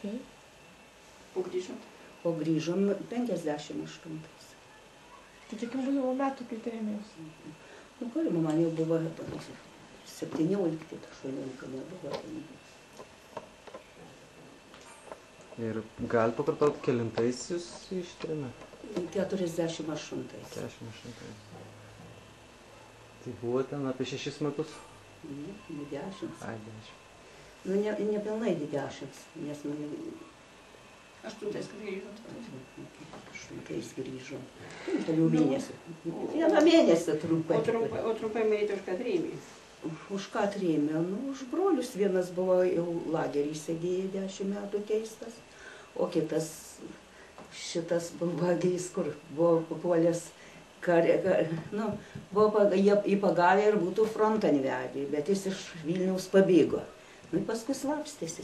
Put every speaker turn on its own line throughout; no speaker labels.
O grįžot?
O grįžom 58.
Tai kiek buvo metų, kai trėmėjus?
Nu, galima, man jau buvo 17, 18 nebuvo.
Ir gal pakartot, kelintais jūs ištrėmė?
48.
48. Tai buvo ten apie 6 metus?
Ne, 10.
Ai, 10.
Nu, nepilnai 10, nes man
8 grįžot.
8 grįžom. Toliau mėnesį. Vieną mėnesį trumpai.
O trumpai Marytė už ką trėmė?
Už ką trėmė? Nu, už brolius. Vienas buvo jau lagerį sėdėjo 10 metų teistas, o kitas šitas buvo vagis, kur buvo papuolęs nu, buvo jie įpagavę ir būtų frontą vedė, bet jis iš Vilniaus pabėgo. Nu, paskui slapstėsi,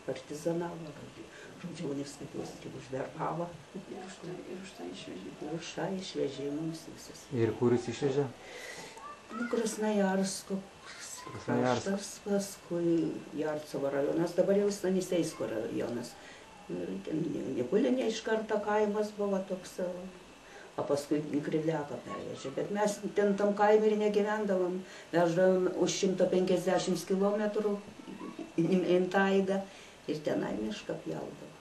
partizanavo. Žodžiu, universitetus tik užverbavo.
Ir už tą išvežė.
Ir už tą išvežė mums visus.
Ir kur jis išvežė?
Nu, Krasnojarsko kraštas, paskui Jarcovo rajonas, dabar jau Staniseisko rajonas. Ir ten Nikulinė iš karto kaimas buvo toks, o paskui Kryliaką pervežė. Bet mes ten tam kaime ir negyvendavom, veždavom už 150 kilometrų į taigą ir tenai mišką pjaudavom.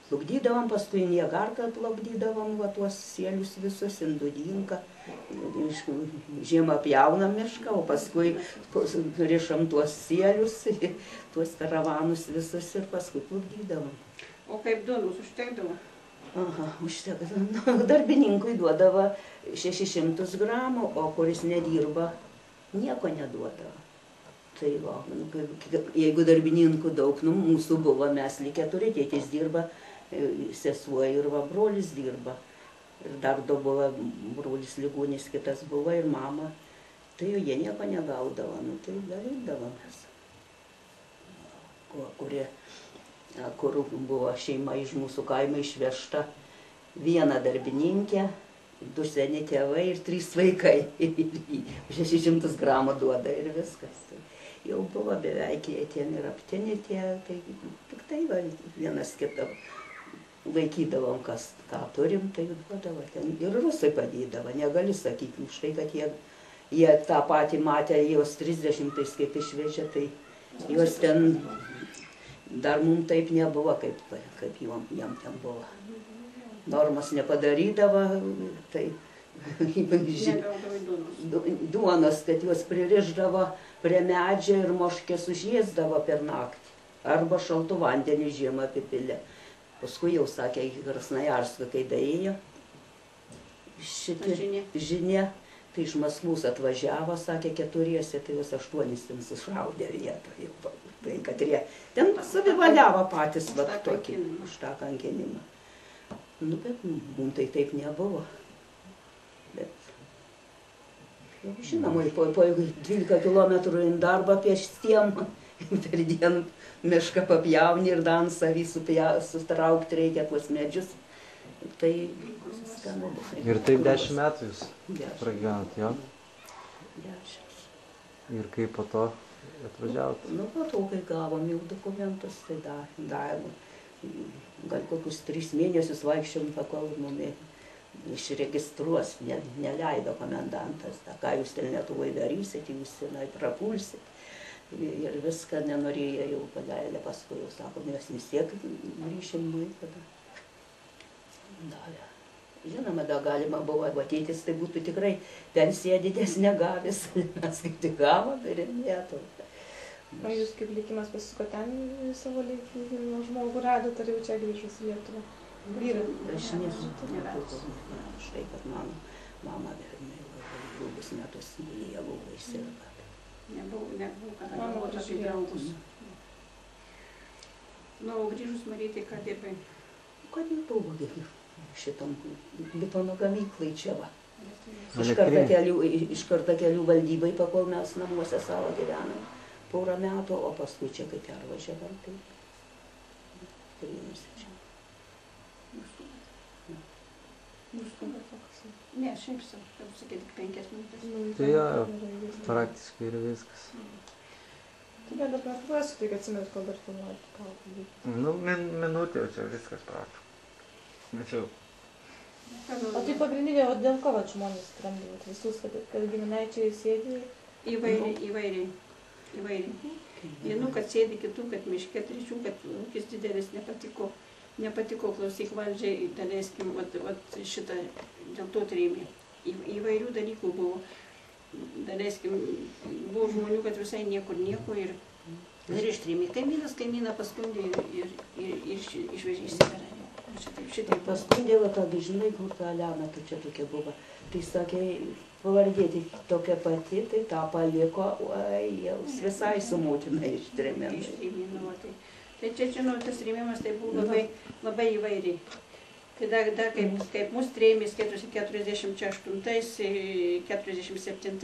Plukdydavom, paskui Niegarką plukdydavom, va tuos sielius visus, Indudinką, žiemą pjaunam mišką, o paskui rišam tuos sielius, tuos karavanus visus ir paskui plukdydavom.
O kaip duonos užtekdavo?
Aha, užtekdavo. Darbininkui duodavo 600 gramų, o kuris nedirba, nieko neduodavo. Tai va, jeigu darbininkų daug, nu, mūsų buvo, mes lyg 4, tėtis dirba, sesuo ir va, brolis dirba. Ir dar du buvo, brolis ligonis, kitas buvo ir mama. Tai jie nieko negaudavo, nu, tai darydavo mes. Kur buvo šeima iš mūsų kaimo išvežta, viena darbininkė, 2 seni tėvai ir 3 vaikai. 600 gramų duoda ir viskas. Jau buvo beveik jie ten ir apteni tie, tai tik tai va, vienas kitą laikydavom, ką turim, tai duodavo ten. Ir rusai padėdavo, negali sakyti, už tai, kad jie tą patį matė, jos 30-ais kaip išvežė, tai jos ten dar mums taip nebuvo, kaip jam ten buvo. Normas nepadarydavo, tai duonos, kad juos pririšdavo prie medžio ir moškės užėsdavo per naktį. Arba šaltų vandenį žiemą apipilę. Paskui jau sakė, į Krasnojarską, kai daėjo žinia, tai iš Maskvos atvažiavo, sakė 4, tai jos 8 ten sušaudė vietoje. Tai kad jie ten savivaliavo patys va tokį už tą kankinimą. Nu, bet mums tai taip nebuvo. Bet, žinoma, po 12 kilometrų į darbą pėstiem, per dieną mišką papjauni ir dan savį sutraukti reikia tuos medžius. Tai skanu buvo.
Ir taip 10 metų jūs pragyvenat, jo?
10.
Ir kaip po to atvažiavot?
Nu, po to, kai gavom jau dokumentus, tai davėm. Gal kokius 3 mėnesius vaikščiom, kol mumi išregistruos, neleido komendantas. Ką jūs ten Lietuvoje darysit, jūs tenai prapulsit. Ir viską nenorėjo jau paleidė, paskui jau sako, mes vis tiek grįšim tada. Davė. Žinoma, da galima buvo tėtis, tai būtų tikrai pensiją didesnė gavęs, mes kaip tik gavom ir netų.
O jūs kaip likimas pasisuko ten savo likimo žmogų radot, ar jau čia grįžus į Lietuvą? Vyrą?
Aš nesu. Štai, kad mama ilgus metus jie buvo įsirga.
Nebuvo, kada galvota apie draugus. Nu, o grįžus Marytė, ką dirbai?
Kad jau buvo šitam betono gamyklai čia va. Iš karto kelių valdybai, pakol mes namuose savo gyvenam. Porą metų, o paskui čia kaip pervažiavam, tai priėmusi čia.
Ne, šiaip sakė tik 5 minutės.
Tai jo, praktiškai ir viskas.
Tu bet apie klausiu, tai atsimenu, kol dar filmuoti, ką padaryti.
Nu, minutė jau čia viskas prašau. Bet jau.
O tai pagrindinė, o dėl ko vat žmonės skrenda, vat visus, kad giminaičiai sėdi?
Įvairiai. Vienų, kad sėdi, kitų, kad miške, trečių, kad ūkis didelis nepatiko klausyk valdžiai, daleiskim, šitą, dėl to trėmė. Įvairių dalykų buvo. Daleiskim, buvo žmonių, kad visai niekur nieko ir ištrėmė. Kaimyną paskundė ir išvežė į Sibirą. Šitaip.
Paskundė, kad žinai, kur ta Aliana, tu čia tokia buvo. Tai sakė, pavardė tai tokia pati, tai tą paliko, jau visai su motina ištrėmė.
Tai čia, žinau, tas trėmimas tai buvo labai įvairiai. Tai dar kaip mus trėmės 48, 47